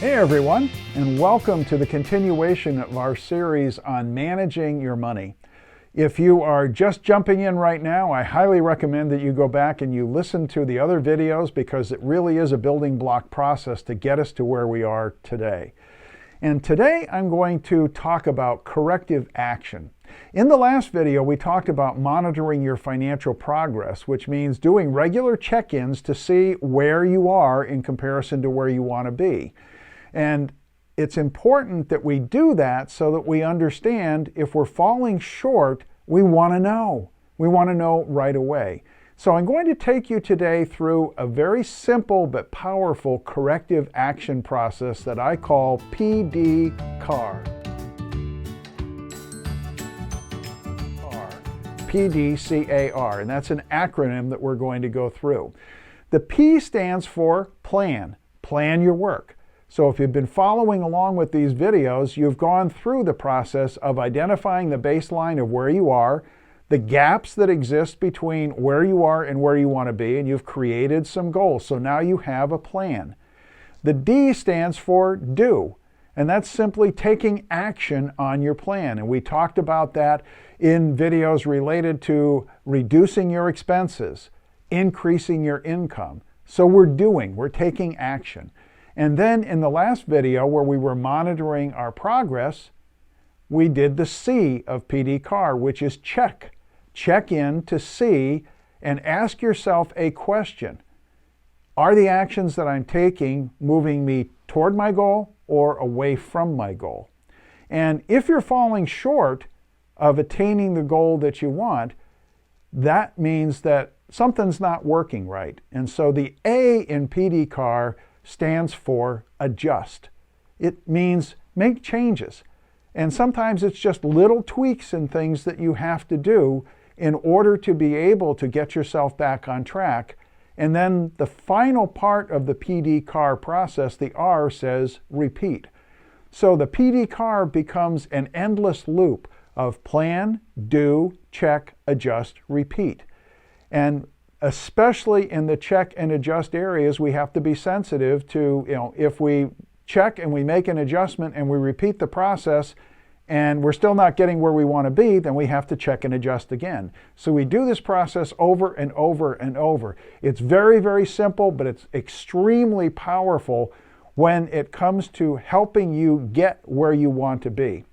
Hey everyone, and welcome to the continuation of our series on managing your money. If you are just jumping in right now, I highly recommend that you go back and you listen to the other videos because it really is a building block process to get us to where we are today. And today I'm going to talk about corrective action. In the last video, we talked about monitoring your financial progress, which means doing regular check-ins to see where you are in comparison to where you want to be. And it's important that we do that so that we understand if we're falling short, we want to know. We want to know right away. So I'm going to take you today through a very simple but powerful corrective action process that I call PDCAR. PDCAR, and that's an acronym that we're going to go through. The P stands for plan. Plan your work. So if you've been following along with these videos, you've gone through the process of identifying the baseline of where you are, the gaps that exist between where you are and where you want to be, and you've created some goals. So now you have a plan. The D stands for do, and that's simply taking action on your plan. And we talked about that in videos related to reducing your expenses, increasing your income. So we're taking action. And then in the last video where we were monitoring our progress, we did the C of PDCAR, which is check. Check in to see and ask yourself a question. Are the actions that I'm taking moving me toward my goal or away from my goal? And if you're falling short of attaining the goal that you want, that means that something's not working right. And so the A in PDCAR stands for adjust. It means make changes. And sometimes it's just little tweaks and things that you have to do in order to be able to get yourself back on track. And then the final part of the PDCAR process, the R, says repeat. So the PDCAR becomes an endless loop of plan, do, check, adjust, repeat. And especially in the check and adjust areas, we have to be sensitive to, if we check and we make an adjustment and we repeat the process and we're still not getting where we want to be, then we have to check and adjust again. So we do this process over and over and over. It's very, very simple, but it's extremely powerful when it comes to helping you get where you want to be.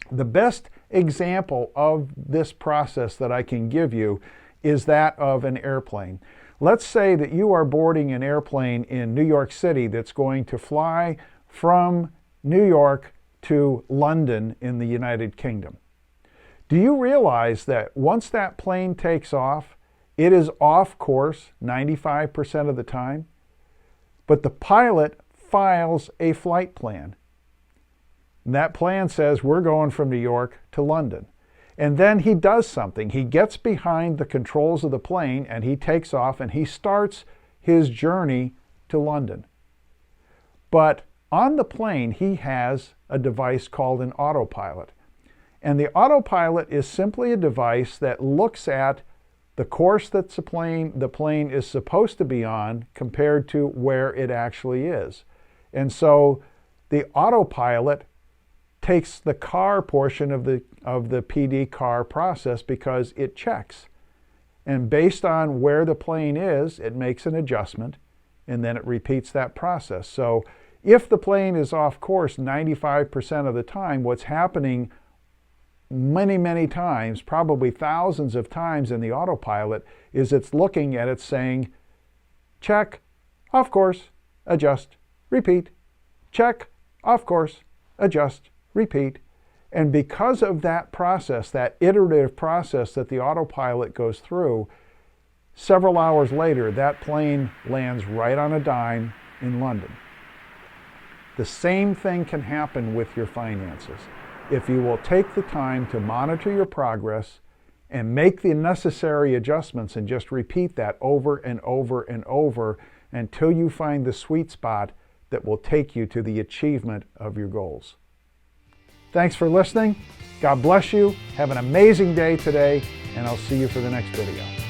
The best example of this process that I can give you is that of an airplane. Let's say that you are boarding an airplane in New York City that's going to fly from New York to London in the United Kingdom. Do you realize that once that plane takes off, it is off course 95% of the time? But the pilot files a flight plan. And that plan says we're going from New York to London. And then he does something. He gets behind the controls of the plane and he takes off and he starts his journey to London. But on the plane, he has a device called an autopilot. And the autopilot is simply a device that looks at the course that the plane is supposed to be on compared to where it actually is. And so the autopilot takes the CAR portion of the PDCAR process because it checks. And based on where the plane is, it makes an adjustment and then it repeats that process. So if the plane is off course 95% of the time, what's happening many, many times, probably thousands of times in the autopilot, is it's looking at it saying, check, off course, adjust, repeat, check, off course, adjust, repeat. And because of that process, that iterative process that the autopilot goes through, several hours later, that plane lands right on a dime in London. The same thing can happen with your finances. If you will take the time to monitor your progress and make the necessary adjustments and just repeat that over and over and over until you find the sweet spot that will take you to the achievement of your goals. Thanks for listening. God bless you. Have an amazing day today, and I'll see you for the next video.